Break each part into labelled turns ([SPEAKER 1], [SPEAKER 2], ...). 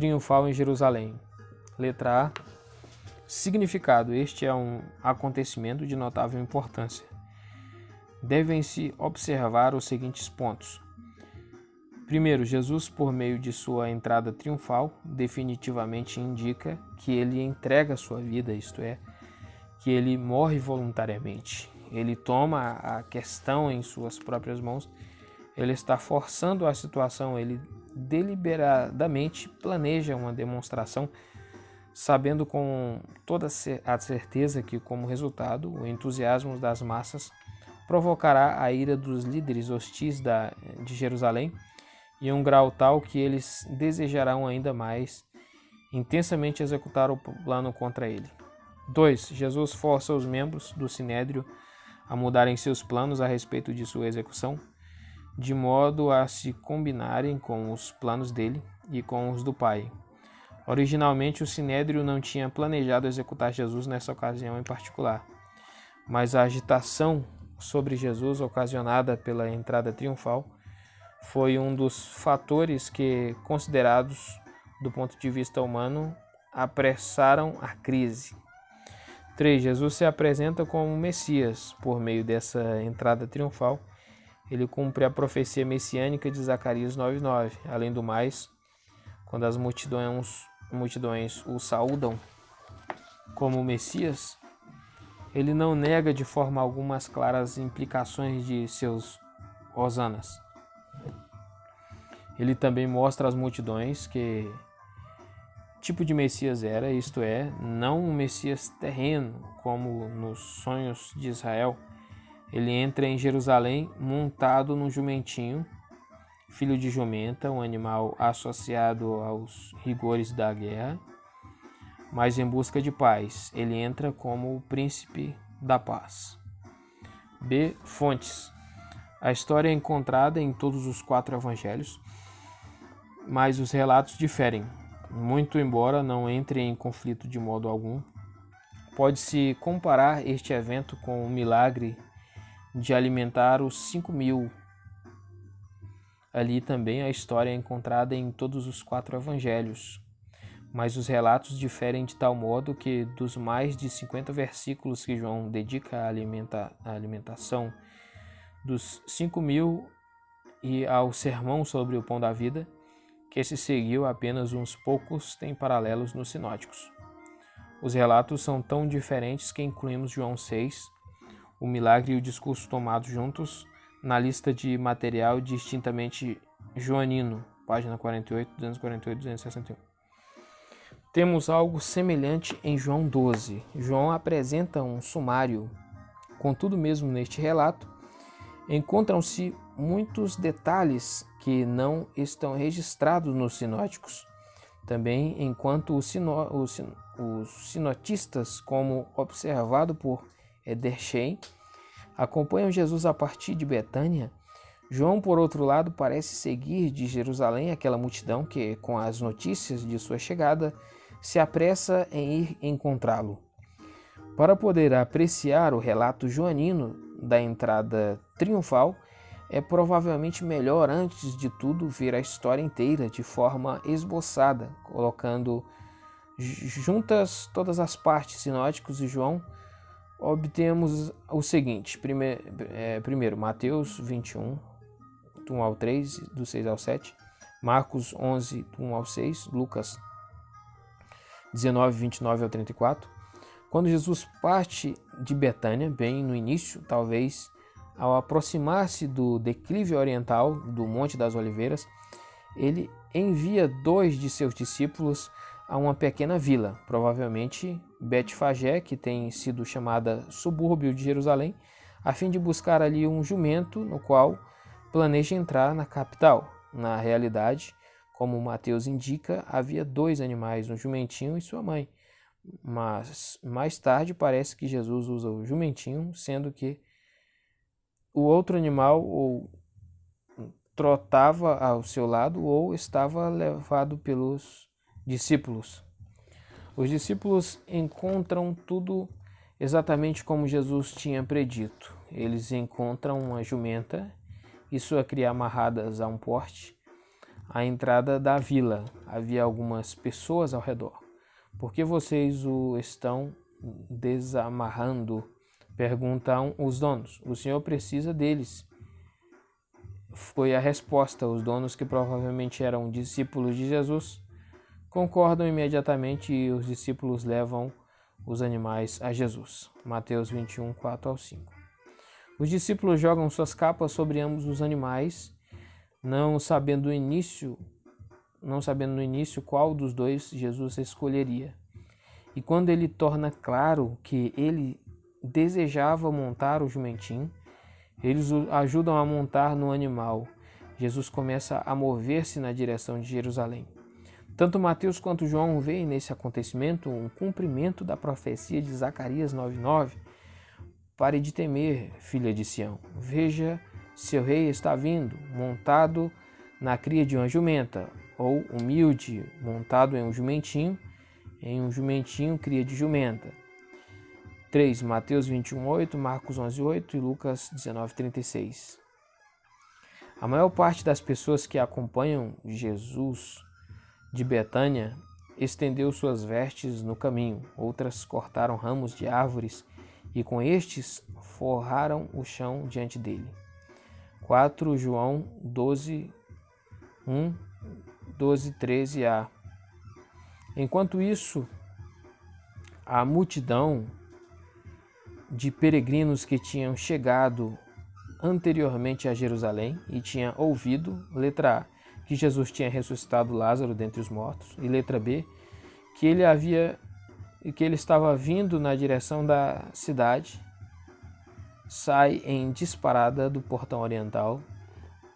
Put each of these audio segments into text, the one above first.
[SPEAKER 1] triunfal em Jerusalém. Letra A. Significado: este é um acontecimento de notável importância. Devem-se observar os seguintes pontos. Primeiro, Jesus, por meio de sua entrada triunfal, definitivamente indica que ele entrega sua vida, isto é, que ele morre voluntariamente. Ele toma a questão em suas próprias mãos, ele está forçando a situação, ele deliberadamente planeja uma demonstração, sabendo com toda a certeza que, como resultado, o entusiasmo das massas provocará a ira dos líderes hostis de Jerusalém em um grau tal que eles desejarão ainda mais intensamente executar o plano contra ele. 2. Jesus força os membros do Sinédrio a mudarem seus planos a respeito de sua execução, de modo a se combinarem com os planos dele e com os do Pai. Originalmente, o Sinédrio não tinha planejado executar Jesus nessa ocasião em particular, mas a agitação sobre Jesus ocasionada pela entrada triunfal foi um dos fatores que, considerados do ponto de vista humano, apressaram a crise. 3. Jesus se apresenta como Messias. Por meio dessa entrada triunfal, ele cumpre a profecia messiânica de Zacarias 9:9. Além do mais, quando as multidões o saúdam como Messias, ele não nega de forma alguma as claras implicações de seus hosanas. Ele também mostra às multidões que tipo de Messias era, isto é, não um Messias terreno, como nos sonhos de Israel. Ele entra em Jerusalém montado num jumentinho, filho de jumenta, um animal associado aos rigores da guerra, mas em busca de paz. Ele entra como o príncipe da paz. B. Fontes. A história é encontrada em todos os 4 evangelhos, mas os relatos diferem. Muito embora não entre em conflito de modo algum, pode-se comparar este evento com o milagre de alimentar os 5.000. Ali também a história é encontrada em todos os 4 evangelhos, mas os relatos diferem de tal modo que dos mais de 50 versículos que João dedica à alimentação dos 5.000 e ao sermão sobre o pão da vida, que se seguiu, apenas uns poucos têm paralelos nos sinóticos. Os relatos são tão diferentes que incluímos João 6, o milagre e o discurso tomados juntos, na lista de material distintamente joanino, página 48, 248, 261. Temos algo semelhante em João 12. João apresenta um sumário. Contudo, mesmo neste relato, encontram-se muitos detalhes que não estão registrados nos sinóticos. Também, enquanto os sinotistas, como observado por Edersheim, acompanham Jesus a partir de Betânia, João, por outro lado, parece seguir de Jerusalém aquela multidão que, com as notícias de sua chegada, se apressa em ir encontrá-lo. Para poder apreciar o relato joanino da entrada triunfal, é provavelmente melhor, antes de tudo, ver a história inteira de forma esboçada, colocando juntas todas as partes sinóticos de João. Obtemos o seguinte: primeiro Mateus 21, do 1 ao 3, do 6 ao 7, Marcos 11, do 1 ao 6, Lucas 19, 29 ao 34. Quando Jesus parte de Betânia, bem no início, talvez ao aproximar-se do declive oriental do Monte das Oliveiras, ele envia 2 de seus discípulos a uma pequena vila, provavelmente Betfagé, que tem sido chamada subúrbio de Jerusalém, a fim de buscar ali um jumento no qual planeja entrar na capital. Na realidade, como Mateus indica, havia 2 animais, um jumentinho e sua mãe, mas mais tarde parece que Jesus usa o jumentinho, sendo que o outro animal ou trotava ao seu lado ou estava levado pelos discípulos. Os discípulos encontram tudo exatamente como Jesus tinha predito. Eles encontram uma jumenta e sua cria amarradas a um poste. à entrada da vila. Havia algumas pessoas ao redor. Por que vocês o estão desamarrando? Perguntam os donos. O senhor precisa deles. Foi a resposta. Os donos, que provavelmente eram discípulos de Jesus, concordam imediatamente e os discípulos levam os animais a Jesus. Mateus 21, 4-5. Os discípulos jogam suas capas sobre ambos os animais, não sabendo no início qual dos dois Jesus escolheria. E quando ele torna claro que ele desejava montar o jumentinho, eles o ajudam a montar no animal. Jesus começa a mover-se na direção de Jerusalém. Tanto Mateus quanto João veem nesse acontecimento um cumprimento da profecia de Zacarias 9:9. Pare de temer, filha de Sião. Veja, seu rei está vindo, montado na cria de uma jumenta, ou humilde, montado em um jumentinho cria de jumenta. 3. Mateus 21:8, Marcos 11:8 e Lucas 19:36. A maior parte das pessoas que acompanham Jesus de Betânia estendeu suas vestes no caminho. Outras cortaram ramos de árvores e com estes forraram o chão diante dele. 4 João 12:1, 12:13a. Enquanto isso, a multidão de peregrinos que tinham chegado anteriormente a Jerusalém e tinha ouvido, letra A, que Jesus tinha ressuscitado Lázaro dentre os mortos, e letra B, que ele estava vindo na direção da cidade, sai em disparada do portão oriental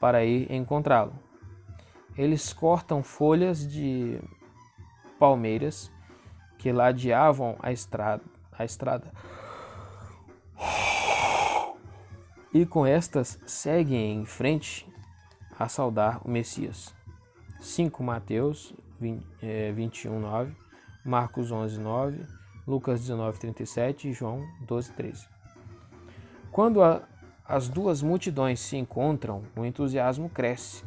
[SPEAKER 1] para ir encontrá-lo. Eles cortam folhas de palmeiras que ladeavam a estrada e com estas seguem em frente a saudar o Messias. 5 Mateus 21:9, Marcos 11:9, Lucas 19:37 e João 12:13. Quando as duas multidões se encontram, o entusiasmo cresce.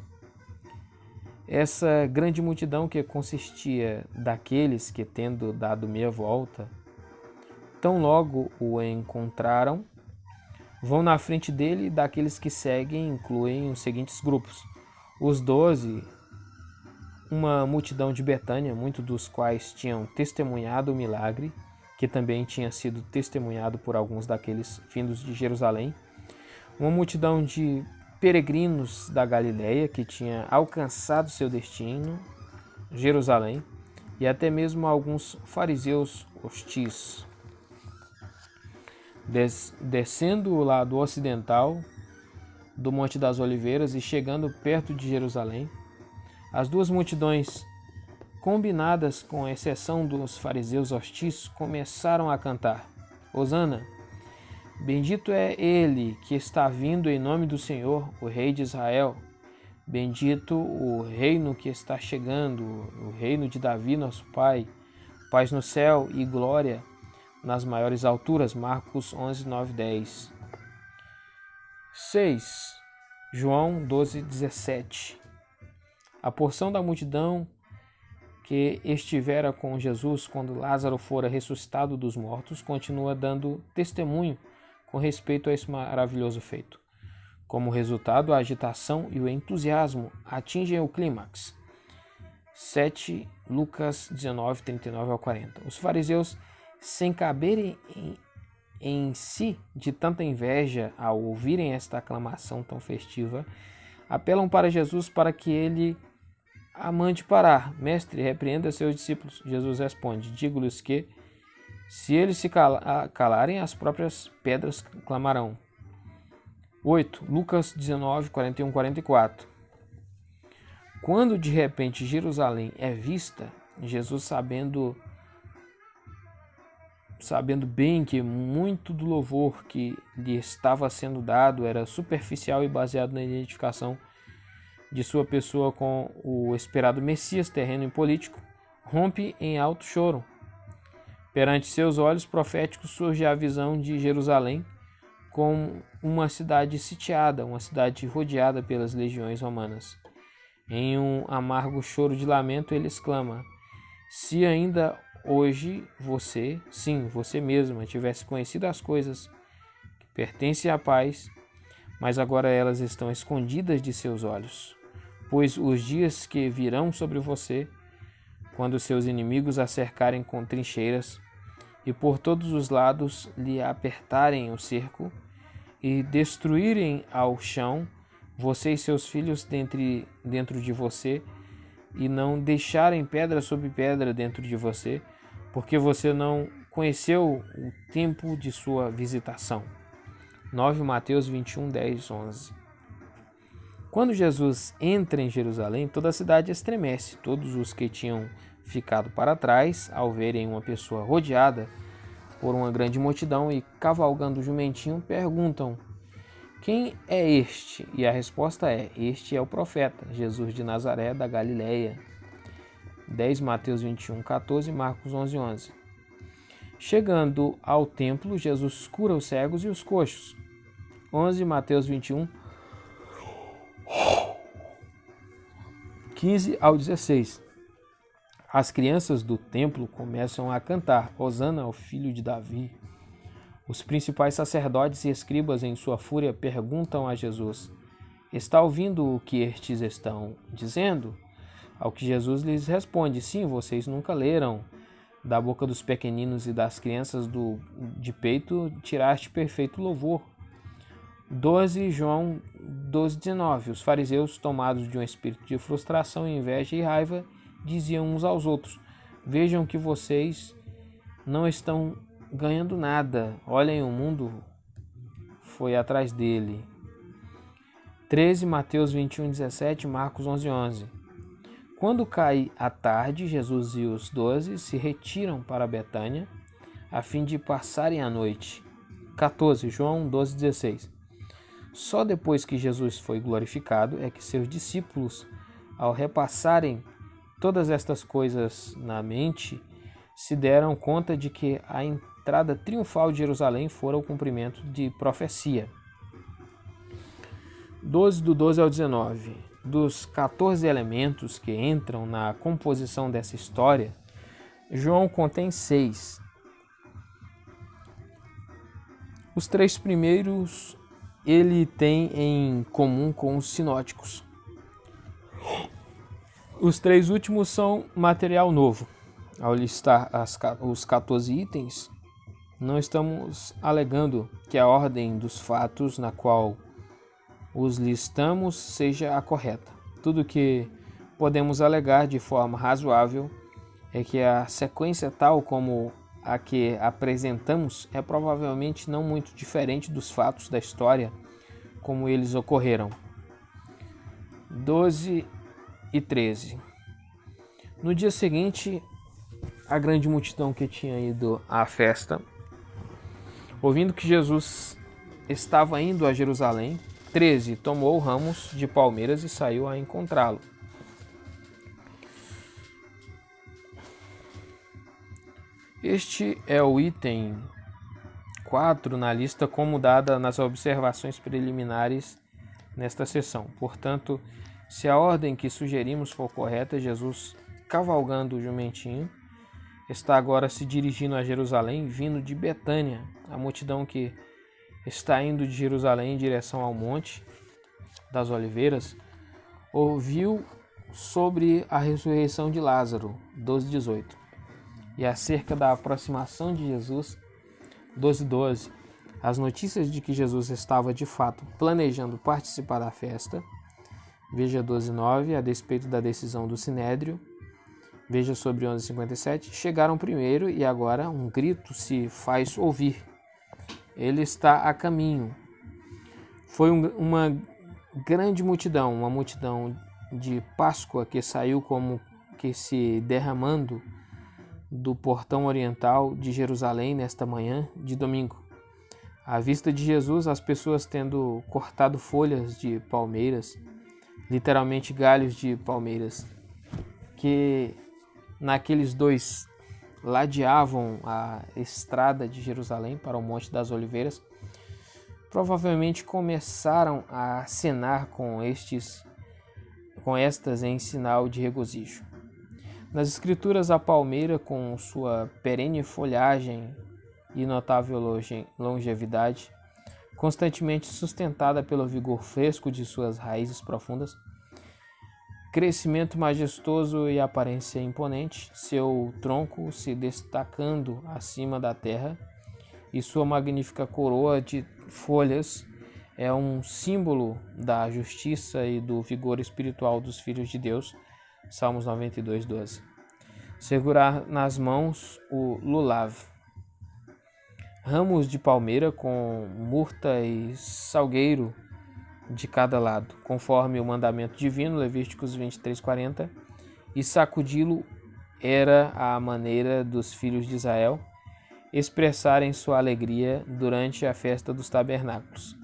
[SPEAKER 1] Essa grande multidão, que consistia daqueles que, tendo dado meia volta, tão logo o encontraram, vão na frente dele, e daqueles que seguem incluem os seguintes grupos: os 12, uma multidão de Betânia, muitos dos quais tinham testemunhado o milagre, que também tinha sido testemunhado por alguns daqueles vindos de Jerusalém, uma multidão de peregrinos da Galileia, que tinha alcançado seu destino, Jerusalém, e até mesmo alguns fariseus hostis. Descendo o lado ocidental do Monte das Oliveiras e chegando perto de Jerusalém, as duas multidões, combinadas com exceção dos fariseus hostis, começaram a cantar: Hosana! Bendito é ele que está vindo em nome do Senhor, o Rei de Israel. Bendito o reino que está chegando, o reino de Davi, nosso Pai. Paz no céu e glória nas maiores alturas. Marcos 11:9-10. 6. João 12:17. A porção da multidão que estivera com Jesus quando Lázaro fora ressuscitado dos mortos continua dando testemunho com respeito a esse maravilhoso feito. Como resultado, a agitação e o entusiasmo atingem o clímax. 7 Lucas 19:39-40. Os fariseus, sem caberem em si de tanta inveja ao ouvirem esta aclamação tão festiva, apelam para Jesus para que ele a mande parar. Mestre, repreenda seus discípulos. Jesus responde: digo-lhes que, se eles se calarem, as próprias pedras clamarão. 8. Lucas 19:41-44. Quando de repente Jerusalém é vista, Jesus, sabendo bem que muito do louvor que lhe estava sendo dado era superficial e baseado na identificação de sua pessoa com o esperado Messias terreno e político, rompe em alto choro. Perante seus olhos proféticos surge a visão de Jerusalém como uma cidade sitiada, uma cidade rodeada pelas legiões romanas. Em um amargo choro de lamento, ele exclama: se ainda hoje você, sim, você mesma, tivesse conhecido as coisas que pertencem à paz, mas agora elas estão escondidas de seus olhos. Pois os dias que virão sobre você, quando seus inimigos a cercarem com trincheiras e por todos os lados lhe apertarem o cerco e destruírem ao chão você e seus filhos dentro de você, e não deixarem pedra sobre pedra dentro de você, porque você não conheceu o tempo de sua visitação. 9 Mateus 21, 10, 11. Quando Jesus entra em Jerusalém, toda a cidade estremece. Todos os que tinham ficado para trás, ao verem uma pessoa rodeada por uma grande multidão e cavalgando o jumentinho, perguntam: quem é este? E a resposta é: este é o profeta, Jesus de Nazaré da Galileia. 10 Mateus 21, 14, Marcos 11, 11. Chegando ao templo, Jesus cura os cegos e os coxos. 11 Mateus 21, 15 ao 16. As crianças do templo começam a cantar: Hosana ao filho de Davi. Os principais sacerdotes e escribas, em sua fúria, perguntam a Jesus: está ouvindo o que estes estão dizendo? Ao que Jesus lhes responde: sim, vocês nunca leram: da boca dos pequeninos e das crianças de peito tiraste perfeito louvor. 12 João 12:19. Os fariseus, tomados de um espírito de frustração, inveja e raiva, diziam uns aos outros: vejam que vocês não estão ganhando nada. Olhem, o mundo foi atrás dele. 13 Mateus 21:17, Marcos 11:11. Quando cai a tarde, Jesus e os 12 se retiram para Betânia, a fim de passarem a noite. 14 João 12:16. Só depois que Jesus foi glorificado é que seus discípulos, ao repassarem todas estas coisas na mente, se deram conta de que a entrada triunfal de Jerusalém fora o cumprimento de profecia. 12 do 12 ao 19. Dos 14 elementos que entram na composição dessa história, João contém 6. Os 3 primeiros ele tem em comum com os sinóticos. Os 3 últimos são material novo. Ao listar os 14 itens, não estamos alegando que a ordem dos fatos na qual os listamos seja a correta. Tudo que podemos alegar de forma razoável é que a sequência tal como a que apresentamos é provavelmente não muito diferente dos fatos da história como eles ocorreram. 12 e 13. No dia seguinte, a grande multidão que tinha ido à festa, ouvindo que Jesus estava indo a Jerusalém, 13, tomou ramos de palmeiras e saiu a encontrá-lo. Este é o item 4 na lista como dada nas observações preliminares nesta sessão. Portanto, se a ordem que sugerimos for correta, Jesus, cavalgando o jumentinho, está agora se dirigindo a Jerusalém, vindo de Betânia. A multidão que está indo de Jerusalém em direção ao Monte das Oliveiras ouviu sobre a ressurreição de Lázaro, 12:18, e acerca da aproximação de Jesus, 12:12, as notícias de que Jesus estava de fato planejando participar da festa, veja 12:9, a despeito da decisão do Sinédrio, veja sobre 11:57, chegaram primeiro e agora um grito se faz ouvir. Ele está a caminho. Foi uma grande multidão, uma multidão de Páscoa que saiu como que se derramando do portão oriental de Jerusalém nesta manhã de domingo. À vista de Jesus, as pessoas tendo cortado folhas de palmeiras, literalmente galhos de palmeiras, que naqueles 2 ladeavam a estrada de Jerusalém para o Monte das Oliveiras, provavelmente começaram a acenar com com estas em sinal de regozijo. Nas escrituras, a palmeira, com sua perene folhagem e notável longevidade, constantemente sustentada pelo vigor fresco de suas raízes profundas, crescimento majestoso e aparência imponente, seu tronco se destacando acima da terra e sua magnífica coroa de folhas é um símbolo da justiça e do vigor espiritual dos filhos de Deus. Salmos 92, 12. Segurar nas mãos o lulav. Ramos de palmeira com murta e salgueiro de cada lado, conforme o mandamento divino, Levíticos 23, 40, e sacudi-lo era a maneira dos filhos de Israel expressarem sua alegria durante a festa dos tabernáculos.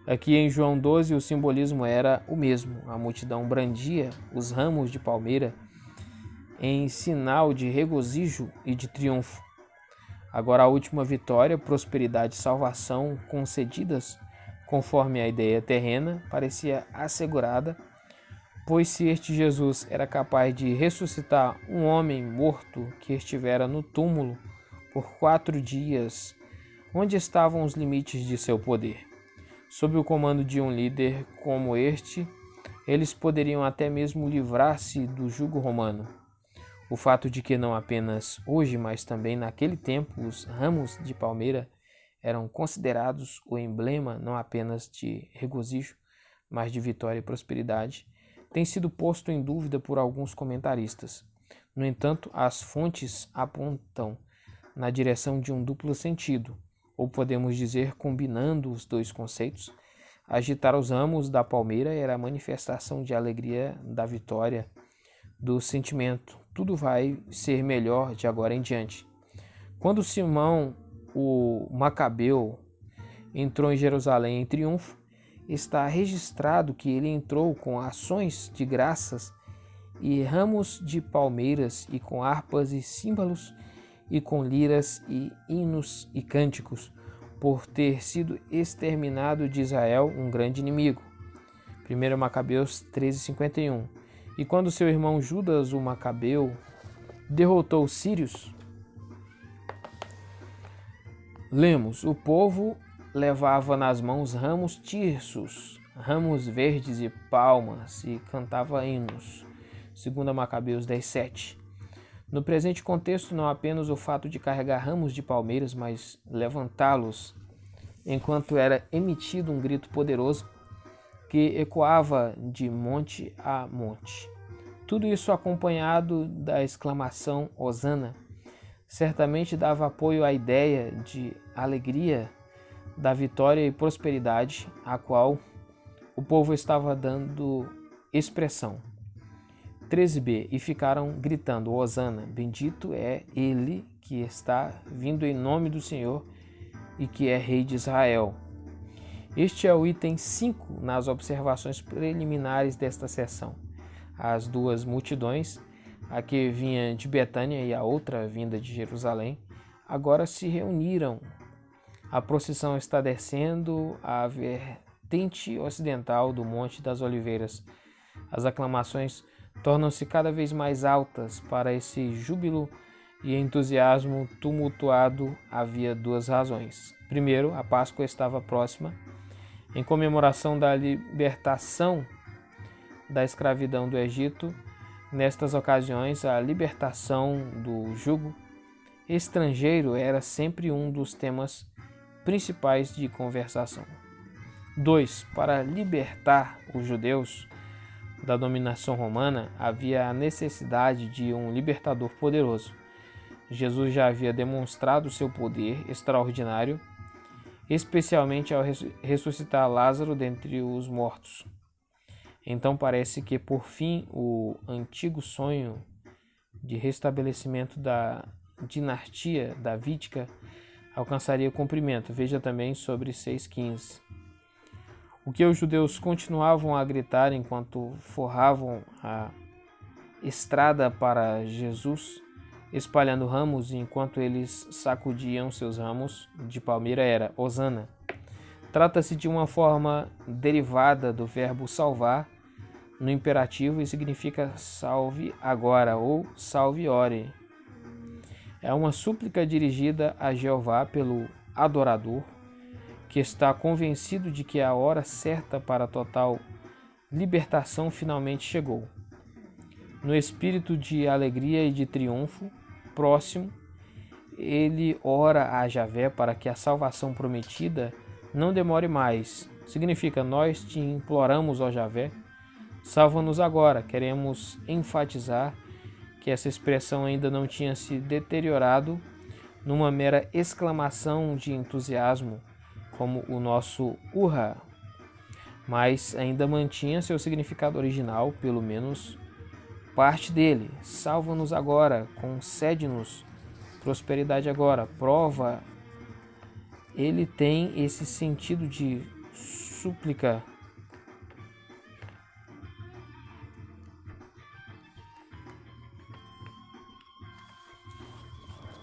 [SPEAKER 1] Aqui em João 12 o simbolismo era o mesmo. A multidão brandia os ramos de palmeira em sinal de regozijo e de triunfo. Agora a última vitória, prosperidade e salvação concedidas conforme a ideia terrena parecia assegurada, pois se este Jesus era capaz de ressuscitar um homem morto que estivera no túmulo por 4 dias, onde estavam os limites de seu poder? Sob o comando de um líder como este, eles poderiam até mesmo livrar-se do jugo romano. O fato de que não apenas hoje, mas também naquele tempo, os ramos de palmeira eram considerados o emblema não apenas de regozijo, mas de vitória e prosperidade, tem sido posto em dúvida por alguns comentaristas. No entanto, as fontes apontam na direção de um duplo sentido, ou podemos dizer, combinando os dois conceitos. Agitar os ramos da palmeira era a manifestação de alegria da vitória, do sentimento. Tudo vai ser melhor de agora em diante. Quando Simão, o Macabeu, entrou em Jerusalém em triunfo, está registrado que ele entrou com ações de graças e ramos de palmeiras e com harpas e símbolos e com liras e hinos e cânticos, por ter sido exterminado de Israel um grande inimigo. 1 Macabeus 13:51. E quando seu irmão Judas, o Macabeu, derrotou os sírios, lemos: o povo levava nas mãos ramos tirsos, ramos verdes e palmas, e cantava hinos. 2 Macabeus 10:7. No presente contexto, não apenas o fato de carregar ramos de palmeiras, mas levantá-los enquanto era emitido um grito poderoso que ecoava de monte a monte. Tudo isso acompanhado da exclamação Hosana, certamente dava apoio à ideia de alegria, da vitória e prosperidade a qual o povo estava dando expressão. 13b. E ficaram gritando: Hosana, bendito é ele que está vindo em nome do Senhor e que é rei de Israel. Este é o item 5 nas observações preliminares desta sessão. As duas multidões, a que vinha de Betânia e a outra vinda de Jerusalém, agora se reuniram. A procissão está descendo a vertente ocidental do Monte das Oliveiras. As aclamações tornam-se cada vez mais altas. Para esse júbilo e entusiasmo tumultuado havia 2 razões. Primeiro, a Páscoa estava próxima. Em comemoração da libertação da escravidão do Egito, nestas ocasiões a libertação do jugo estrangeiro era sempre um dos temas principais de conversação. 2. Para libertar os judeus da dominação romana, havia a necessidade de um libertador poderoso. Jesus já havia demonstrado seu poder extraordinário, especialmente ao ressuscitar Lázaro dentre os mortos. Então parece que, por fim, o antigo sonho de restabelecimento da dinastia davídica alcançaria cumprimento. Veja também sobre 6,15. O que os judeus continuavam a gritar enquanto forravam a estrada para Jesus, espalhando ramos, enquanto eles sacudiam seus ramos de palmeira, era: Hosana. Trata-se de uma forma derivada do verbo salvar, no imperativo e significa salve agora ou salve ore. É uma súplica dirigida a Jeová pelo adorador, que está convencido de que a hora certa para a total libertação finalmente chegou. No espírito de alegria e de triunfo próximo, ele ora a Javé para que a salvação prometida não demore mais. Significa, nós te imploramos, ó Javé, salva-nos agora. Queremos enfatizar que essa expressão ainda não tinha se deteriorado numa mera exclamação de entusiasmo, como o nosso urra, mas ainda mantinha seu significado original, pelo menos parte dele. Salva-nos agora, concede-nos prosperidade agora. Prova, ele tem esse sentido de súplica.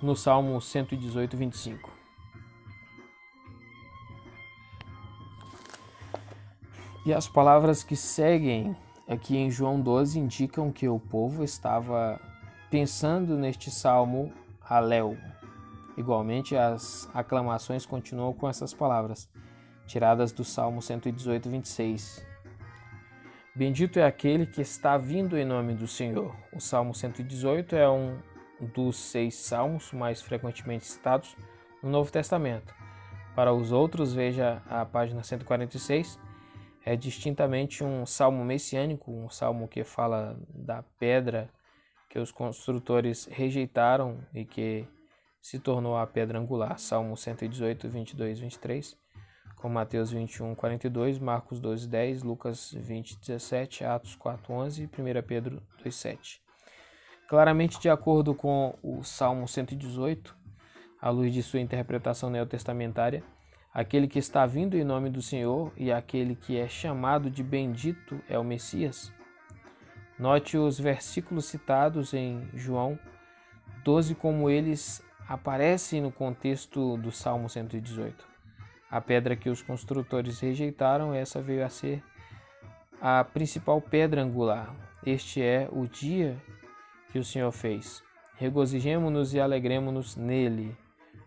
[SPEAKER 1] No Salmo 118, 25. E as palavras que seguem aqui em João 12 indicam que o povo estava pensando neste salmo Halel. Igualmente, as aclamações continuam com essas palavras, tiradas do Salmo 118, 26. Bendito é aquele que está vindo em nome do Senhor. O Salmo 118 é um dos 6 salmos mais frequentemente citados no Novo Testamento. Para os outros, veja a página 146. É distintamente um salmo messiânico, um salmo que fala da pedra que os construtores rejeitaram e que se tornou a pedra angular. Salmo 118, 22, 23, com Mateus 21, 42, Marcos 12, 10, Lucas 20, 17, Atos 4, 11 e 1 Pedro 2, 7. Claramente, de acordo com o Salmo 118, à luz de sua interpretação neotestamentária, aquele que está vindo em nome do Senhor e aquele que é chamado de bendito é o Messias. Note os versículos citados em João 12 como eles aparecem no contexto do Salmo 118. A pedra que os construtores rejeitaram, essa veio a ser a principal pedra angular. Este é o dia que o Senhor fez. Regozijemo-nos e alegremo-nos nele.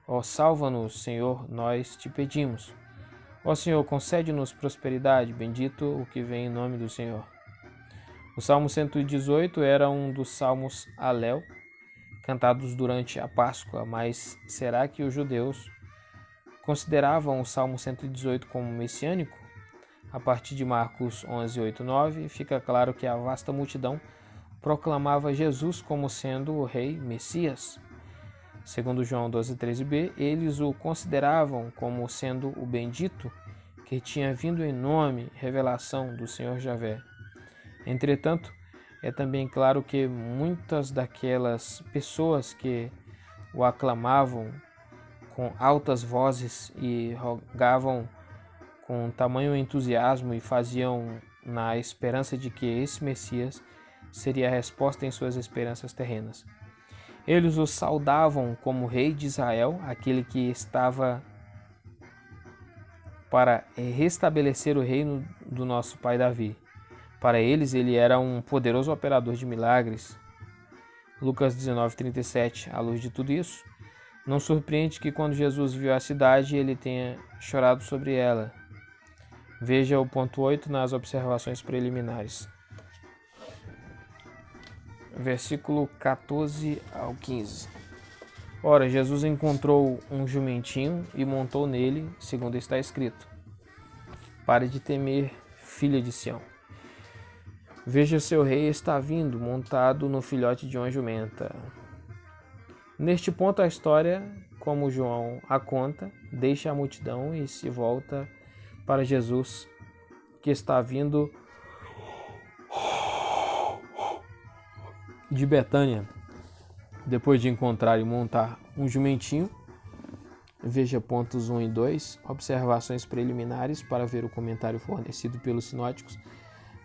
[SPEAKER 1] Ó, salva-nos, Senhor, nós te pedimos. Ó Senhor, concede-nos prosperidade, bendito o que vem em nome do Senhor. O Salmo 118 era um dos salmos Halel, cantados durante a Páscoa, mas será que os judeus consideravam o Salmo 118 como messiânico? A partir de Marcos 11, 8, 9, fica claro que a vasta multidão proclamava Jesus como sendo o rei Messias. Segundo João 12, 13b, eles o consideravam como sendo o bendito que tinha vindo em nome, revelação do Senhor Javé. Entretanto, é também claro que muitas daquelas pessoas que o aclamavam com altas vozes e rogavam com tamanho entusiasmo e faziam na esperança de que esse Messias seria a resposta em suas esperanças terrenas. Eles o saudavam como rei de Israel, aquele que estava para restabelecer o reino do nosso pai Davi. Para eles, ele era um poderoso operador de milagres. Lucas 19, 37. À luz de tudo isso, não surpreende que quando Jesus viu a cidade, ele tenha chorado sobre ela. Veja o ponto 8 nas observações preliminares. Versículo 14 ao 15. Ora, Jesus encontrou um jumentinho e montou nele, segundo está escrito: Pare de temer, filha de Sião. Veja, seu rei está vindo, montado no filhote de uma jumenta. Neste ponto, a história, como João a conta, deixa a multidão e se volta para Jesus, que está vindo de Betânia, depois de encontrar e montar um jumentinho. Veja pontos 1 e 2, observações preliminares para ver o comentário fornecido pelos sinóticos.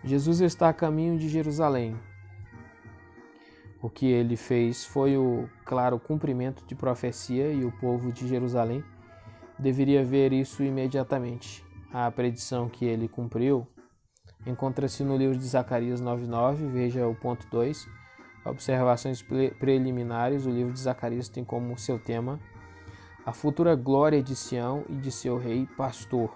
[SPEAKER 1] Jesus está a caminho de Jerusalém. O que ele fez foi o claro cumprimento de profecia e o povo de Jerusalém deveria ver isso imediatamente. A predição que ele cumpriu Encontra-se no livro de Zacarias 9:9, veja o ponto 2. Observações preliminares. O livro de Zacarias tem como seu tema a futura glória de Sião e de seu rei pastor.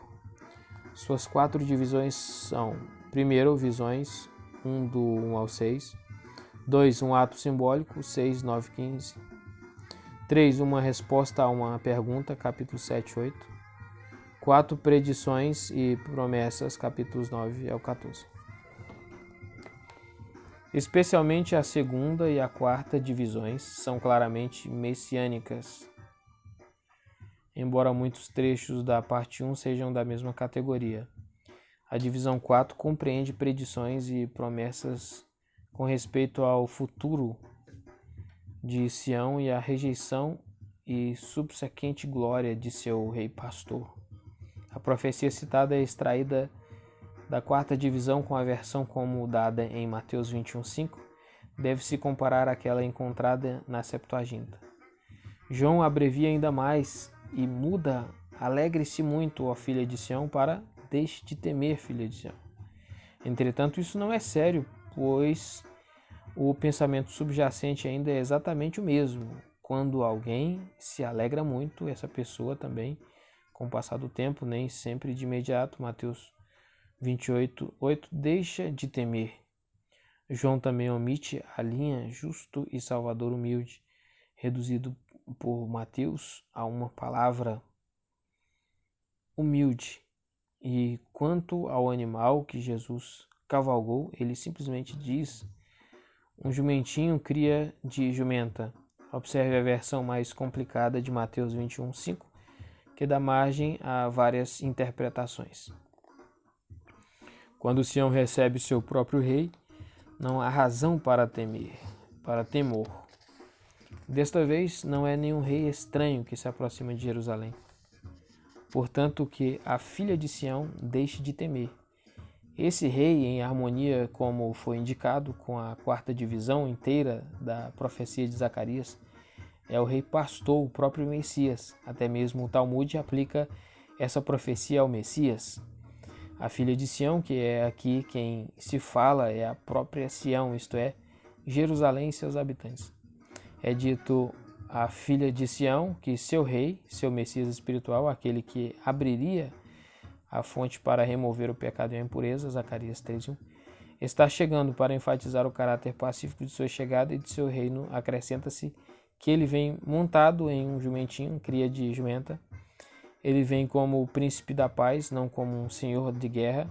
[SPEAKER 1] Suas 4 divisões são: primeiro, visões 1 do 1 ao 6. 2. Um ato simbólico, 6, 9, 15. 3. Uma resposta a uma pergunta, capítulo 7, 8. 4. Predições e promessas, capítulos 9 ao 14. Especialmente a segunda e a quarta divisões são claramente messiânicas, embora muitos trechos da parte 1 sejam da mesma categoria. A divisão 4 compreende predições e promessas com respeito ao futuro de Sião e a rejeição e subsequente glória de seu rei pastor. A profecia citada é extraída da quarta divisão com a versão como dada em Mateus 21:5, deve-se comparar àquela encontrada na Septuaginta. João abrevia ainda mais e muda: alegre-se muito, ó filha de Sião, para deixe de temer, filha de Sião. Entretanto, isso não é sério, pois o pensamento subjacente ainda é exatamente o mesmo. Quando alguém se alegra muito, essa pessoa também, com o passar do tempo, nem sempre de imediato, Mateus 28:8, deixa de temer. João também omite a linha justo e salvador humilde, reduzido por Mateus a uma palavra humilde. E quanto ao animal que Jesus cavalgou, ele simplesmente diz: um jumentinho cria de jumenta. Observe a versão mais complicada de Mateus 21:5, que dá margem a várias interpretações. Quando Sião recebe seu próprio rei, não há razão para temor. Desta vez, não é nenhum rei estranho que se aproxima de Jerusalém. Portanto, que a filha de Sião deixe de temer. Esse rei, em harmonia, como foi indicado com a quarta divisão inteira da profecia de Zacarias, é o rei pastor, o próprio Messias. Até mesmo o Talmud aplica essa profecia ao Messias. A filha de Sião, que é aqui quem se fala, é a própria Sião, isto é, Jerusalém e seus habitantes. É dito a filha de Sião que seu rei, seu Messias espiritual, aquele que abriria a fonte para remover o pecado e a impureza, Zacarias 3:1, está chegando. Para enfatizar o caráter pacífico de sua chegada e de seu reino, acrescenta-se que ele vem montado em um jumentinho, cria de jumenta. Ele vem como o príncipe da paz, não como um senhor de guerra.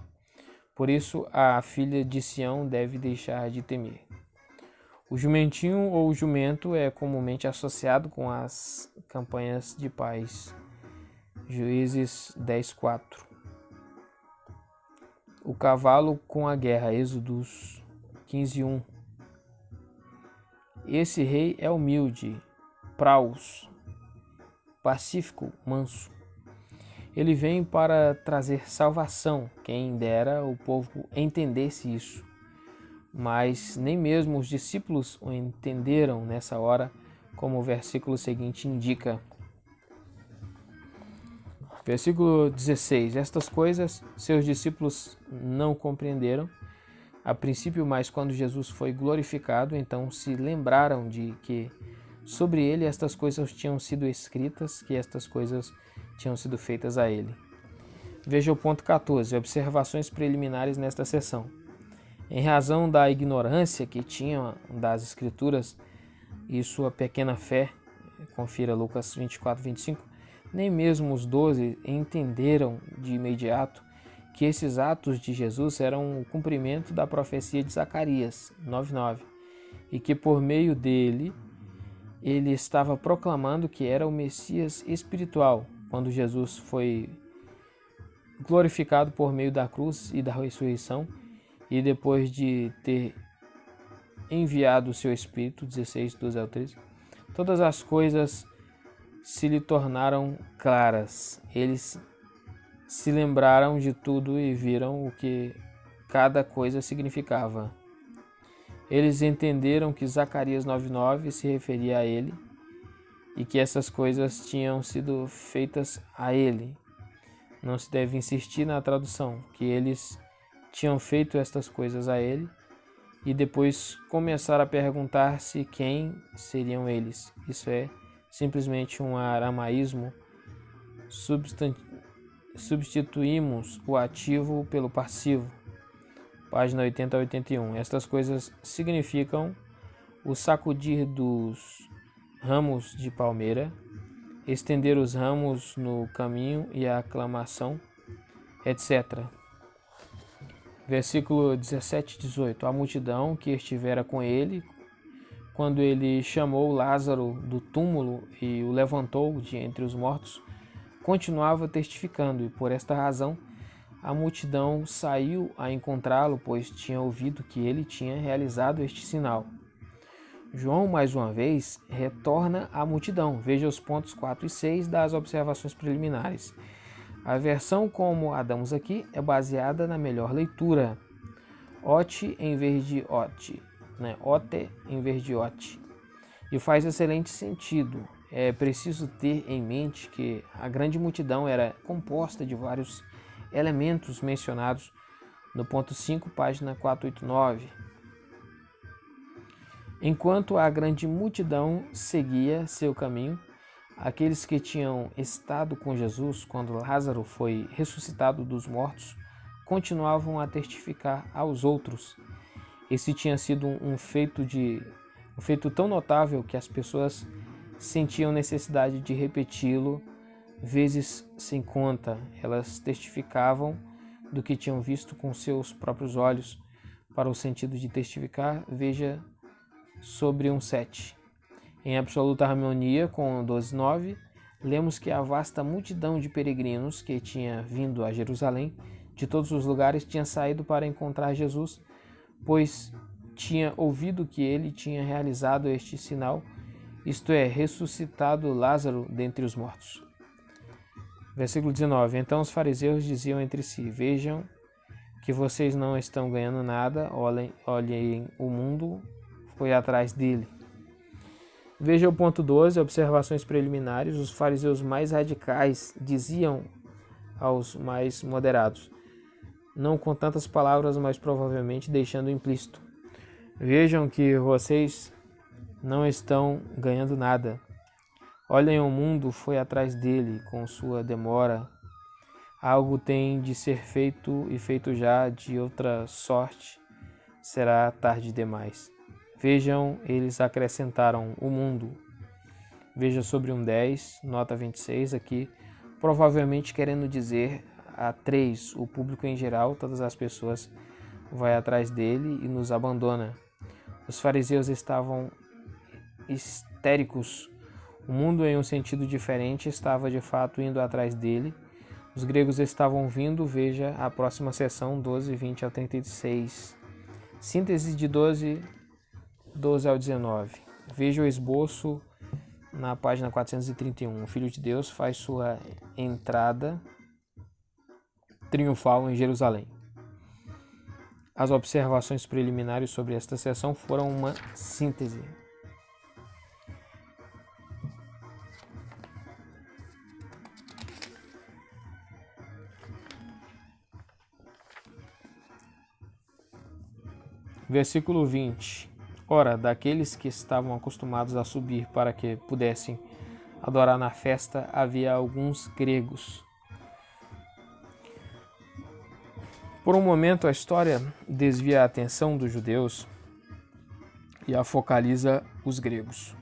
[SPEAKER 1] Por isso, a filha de Sião deve deixar de temer. O jumentinho ou jumento é comumente associado com as campanhas de paz. Juízes 10:4. O cavalo com a guerra. Êxodos 15:1. Esse rei é humilde, praus, pacífico, manso. Ele vem para trazer salvação. Quem dera o povo entendesse isso. Mas nem mesmo os discípulos o entenderam nessa hora, como o versículo seguinte indica. Versículo 16. Estas coisas seus discípulos não compreenderam a princípio, mas quando Jesus foi glorificado, então se lembraram de que sobre ele estas coisas tinham sido escritas, que estas coisas tinham sido feitas a ele. Veja o ponto 14, observações preliminares nesta seção. Em razão da ignorância que tinham das Escrituras e sua pequena fé, confira Lucas 24:25, nem mesmo os 12 entenderam de imediato que esses atos de Jesus eram o cumprimento da profecia de Zacarias 9:9 e que por meio dele ele estava proclamando que era o Messias espiritual. Quando Jesus foi glorificado por meio da cruz e da ressurreição, e depois de ter enviado o seu Espírito, 16:12-13, todas as coisas se lhe tornaram claras. Eles se lembraram de tudo e viram o que cada coisa significava. Eles entenderam que Zacarias 9:9 se referia a ele e que essas coisas tinham sido feitas a ele. Não se deve insistir na tradução, que eles tinham feito estas coisas a ele, e depois começaram a perguntar-se quem seriam eles. Isso é simplesmente um aramaísmo. Substituímos o ativo pelo passivo. Página 80 a 81. Estas coisas significam o sacudir dos ramos de palmeira, estender os ramos no caminho e a aclamação, etc. Versículo 17 e 18. A multidão que estivera com ele, quando ele chamou Lázaro do túmulo e o levantou de entre os mortos, continuava testificando, e por esta razão a multidão saiu a encontrá-lo, pois tinha ouvido que ele tinha realizado este sinal. João, mais uma vez, retorna à multidão. Veja os pontos 4 e 6 das observações preliminares. A versão como a damos aqui é baseada na melhor leitura. Ote em vez de ote, ote em vez de ote. E faz excelente sentido. É preciso ter em mente que a grande multidão era composta de vários elementos mencionados no ponto 5, página 489. Enquanto a grande multidão seguia seu caminho, aqueles que tinham estado com Jesus quando Lázaro foi ressuscitado dos mortos continuavam a testificar aos outros. Esse tinha sido um feito tão notável que as pessoas sentiam necessidade de repeti-lo vezes sem conta. Elas testificavam do que tinham visto com seus próprios olhos. Para o sentido de testificar, veja sobre 1:7. Em absoluta harmonia com 12:9, lemos que a vasta multidão de peregrinos que tinha vindo a Jerusalém de todos os lugares tinha saído para encontrar Jesus, pois tinha ouvido que ele tinha realizado este sinal, isto é, ressuscitado Lázaro dentre os mortos. Versículo 19. Então os fariseus diziam entre si: vejam que vocês não estão ganhando nada, olhem, o mundo foi atrás dele. Veja o ponto 12, observações preliminares. Os fariseus mais radicais diziam aos mais moderados, não com tantas palavras, mas provavelmente deixando implícito: vejam que vocês não estão ganhando nada. Olhem, o mundo foi atrás dele com sua demora. Algo tem de ser feito e feito já, de outra sorte será tarde demais. Vejam, eles acrescentaram o mundo. Veja sobre 1:10, nota 26 aqui, provavelmente querendo dizer a 3, o público em geral, todas as pessoas, vai atrás dele e nos abandona. Os fariseus estavam histéricos. O mundo, em um sentido diferente, estava de fato indo atrás dele. Os gregos estavam vindo, veja a próxima seção, 12, 20 ao 36. Síntese de 12 ao 19. Veja o esboço na página 431. O Filho de Deus faz sua entrada triunfal em Jerusalém. As observações preliminares sobre esta seção foram uma síntese. Versículo 20. Ora, daqueles que estavam acostumados a subir para que pudessem adorar na festa, havia alguns gregos. Por um momento, a história desvia a atenção dos judeus e a focaliza os gregos.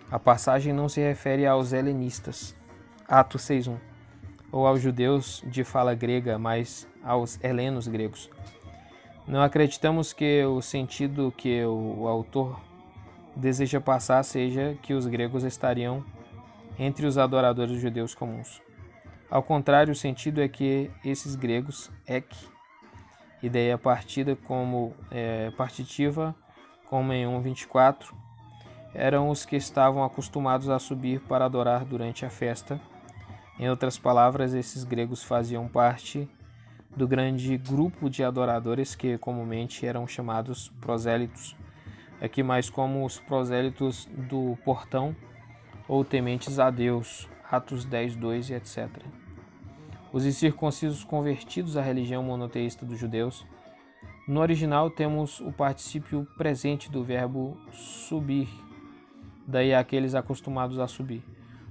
[SPEAKER 1] A passagem não se refere aos helenistas, Atos 6:1, ou aos judeus de fala grega, mas aos helenos gregos. Não acreditamos que o sentido que o autor deseja passar seja que os gregos estariam entre os adoradores judeus comuns. Ao contrário, o sentido é que esses gregos, ideia partitiva como em 1:24, eram os que estavam acostumados a subir para adorar durante a festa. Em outras palavras, esses gregos faziam parte do grande grupo de adoradores que comumente eram chamados prosélitos, aqui mais como os prosélitos do portão ou tementes a Deus, Atos 10:2 e etc. os incircuncisos convertidos à religião monoteísta dos judeus. No original temos o particípio presente do verbo subir, daí aqueles acostumados a subir.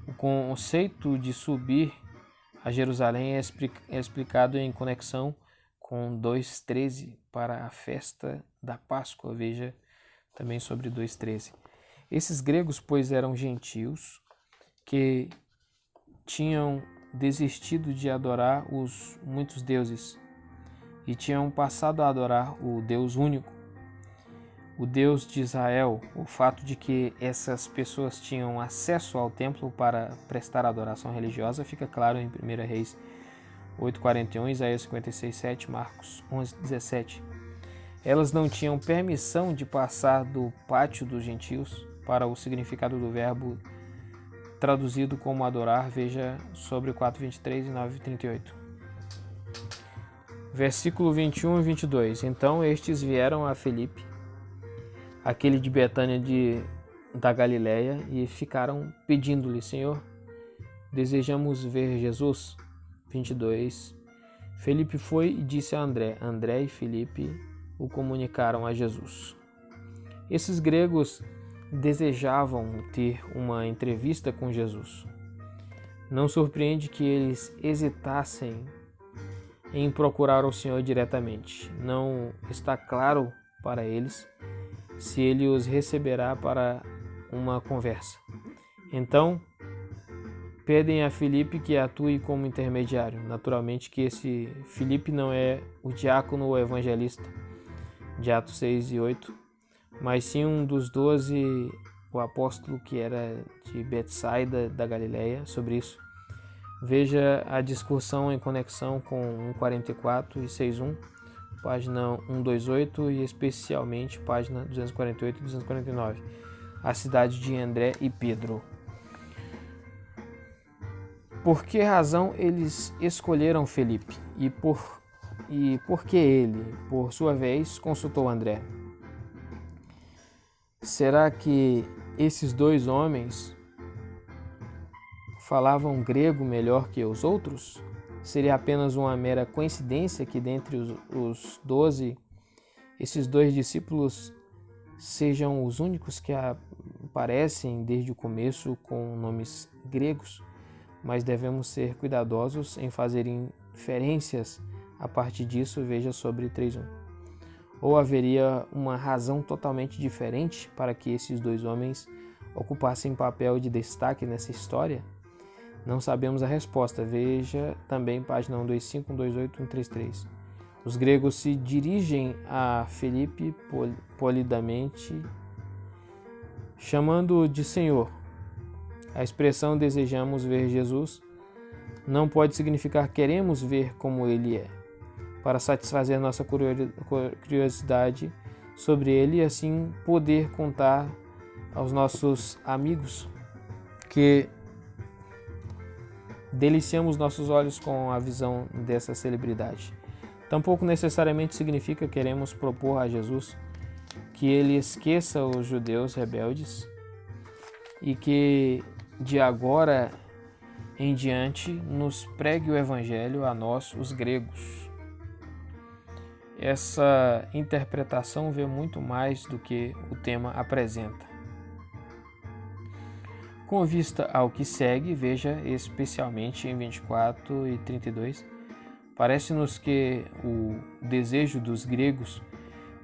[SPEAKER 1] O conceito de subir a Jerusalém é explicado em conexão com 2:13 para a festa da Páscoa. Veja também sobre 2:13. Esses gregos, pois, eram gentios que tinham desistido de adorar os muitos deuses e tinham passado a adorar o Deus único, o Deus de Israel. O fato de que essas pessoas tinham acesso ao templo para prestar adoração religiosa fica claro em 1 Reis 8:41, Isaías 56:7, Marcos 11:17. Elas não tinham permissão de passar do pátio dos gentios. Para o significado do verbo traduzido como adorar, veja sobre 4:23 e 9:38. Versículo 21 e 22. Então estes vieram a Filipe, aquele de Betânia da Galileia, e ficaram pedindo-lhe: Senhor, desejamos ver Jesus. 22. Filipe foi e disse a André. André e Filipe o comunicaram a Jesus. Esses gregos desejavam ter uma entrevista com Jesus. Não surpreende que eles hesitassem em procurar o Senhor diretamente. Não está claro para eles se ele os receberá para uma conversa. Então, pedem a Filipe que atue como intermediário. Naturalmente que esse Filipe não é o diácono ou evangelista de Atos 6 e 8, mas sim um dos 12, o apóstolo que era de Betsaida da Galileia. Sobre isso, veja a discussão em conexão com 1:44 e 6:1, página 128 e especialmente página 248 e 249, a cidade de André e Pedro. Por que razão eles escolheram Filipe? E por que ele, por sua vez, consultou André? Será que esses dois homens falavam grego melhor que os outros? Seria apenas uma mera coincidência que dentre os 12, esses dois discípulos sejam os únicos que aparecem desde o começo com nomes gregos? Mas devemos ser cuidadosos em fazer inferências a partir disso. Veja sobre 3:1. Ou haveria uma razão totalmente diferente para que esses dois homens ocupassem papel de destaque nessa história? Não sabemos a resposta. Veja também página 125, 128, 133. Os gregos se dirigem a Filipe polidamente, chamando-o de Senhor. A expressão desejamos ver Jesus não pode significar queremos ver como ele é, para satisfazer nossa curiosidade sobre ele e assim poder contar aos nossos amigos que deliciamos nossos olhos com a visão dessa celebridade. Tampouco necessariamente significa queremos propor a Jesus que ele esqueça os judeus rebeldes e que de agora em diante nos pregue o evangelho a nós, os gregos. Essa interpretação vê muito mais do que o tema apresenta. Com vista ao que segue, veja especialmente em 24 e 32, parece-nos que o desejo dos gregos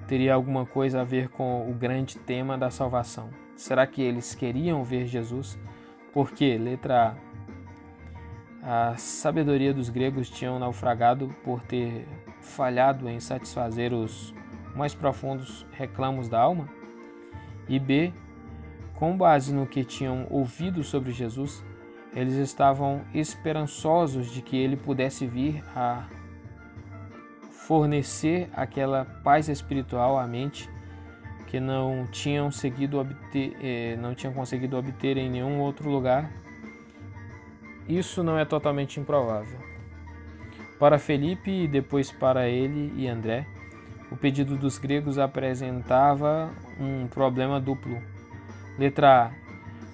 [SPEAKER 1] teria alguma coisa a ver com o grande tema da salvação. Será que eles queriam ver Jesus? Porque, letra A sabedoria dos gregos tinha naufragado por ter falhado em satisfazer os mais profundos reclamos da alma? E B, com base no que tinham ouvido sobre Jesus, eles estavam esperançosos de que ele pudesse vir a fornecer aquela paz espiritual à mente que não tinham conseguido obter em nenhum outro lugar. Isso não é totalmente improvável. Para Felipe e depois para ele e André, o pedido dos gregos apresentava um problema duplo. Letra A.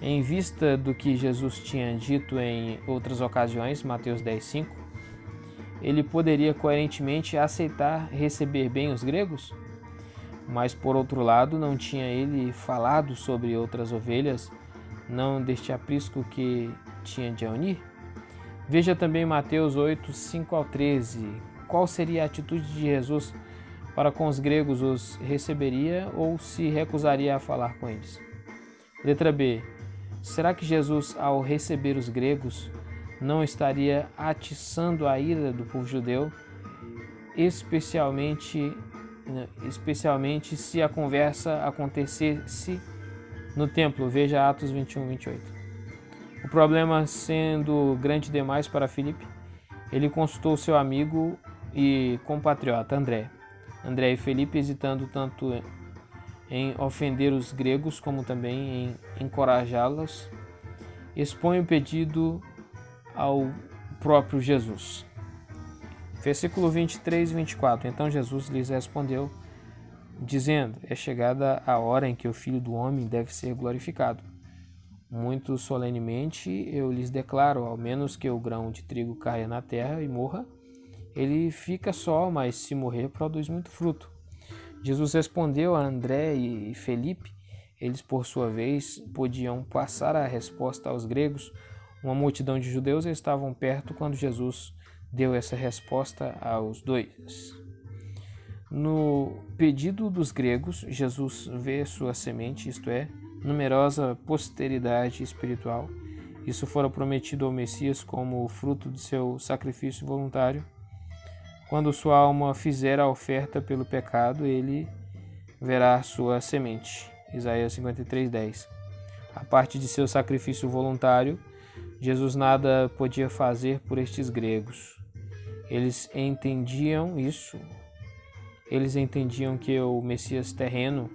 [SPEAKER 1] Em vista do que Jesus tinha dito em outras ocasiões, Mateus 10:5, ele poderia coerentemente aceitar receber bem os gregos? Mas, por outro lado, não tinha ele falado sobre outras ovelhas, não deste aprisco que tinha de unir? Veja também Mateus 8, 5-13. Qual seria a atitude de Jesus para com os gregos? Os receberia ou se recusaria a falar com eles? Letra B. Será que Jesus, ao receber os gregos, não estaria atiçando a ira do povo judeu, especialmente se a conversa acontecesse no templo? Veja Atos 21, 28. O problema sendo grande demais para Filipe, ele consultou seu amigo e compatriota André. André e Felipe, hesitando tanto em ofender os gregos como também em encorajá-los, expõe o pedido ao próprio Jesus. Versículo 23 e 24. Então Jesus lhes respondeu, dizendo: é chegada a hora em que o Filho do Homem deve ser glorificado. Muito solenemente eu lhes declaro, ao menos que o grão de trigo caia na terra e morra, ele fica só, mas se morrer, produz muito fruto. Jesus respondeu a André e Felipe. Eles, por sua vez, podiam passar a resposta aos gregos. Uma multidão de judeus estavam perto quando Jesus deu essa resposta aos dois. No pedido dos gregos, Jesus vê sua semente, isto é, numerosa posteridade espiritual. Isso fora prometido ao Messias como o fruto de seu sacrifício voluntário. Quando sua alma fizer a oferta pelo pecado, ele verá sua semente. Isaías 53:10. A parte de seu sacrifício voluntário, Jesus nada podia fazer por estes gregos. Eles entendiam isso. Eles entendiam que o Messias terreno,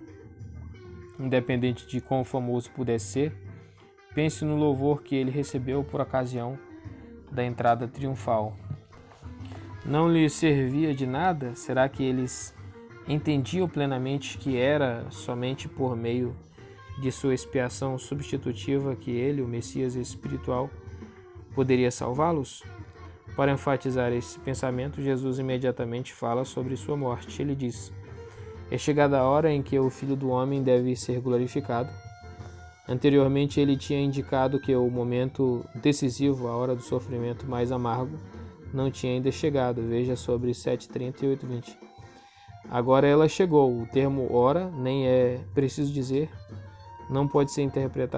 [SPEAKER 1] independente de quão famoso pudesse ser, pense no louvor que ele recebeu por ocasião da entrada triunfal. Não lhe servia de nada? Será que eles entendiam plenamente que era somente por meio de sua expiação substitutiva que ele, o Messias espiritual, poderia salvá-los? Para enfatizar esse pensamento, Jesus imediatamente fala sobre sua morte. Ele diz: é chegada a hora em que o Filho do Homem deve ser glorificado. Anteriormente, ele tinha indicado que o momento decisivo, a hora do sofrimento mais amargo, não tinha ainda chegado. Veja sobre 7:30 e 8:20. Agora ela chegou. O termo hora, nem é preciso dizer, não pode ser interpretado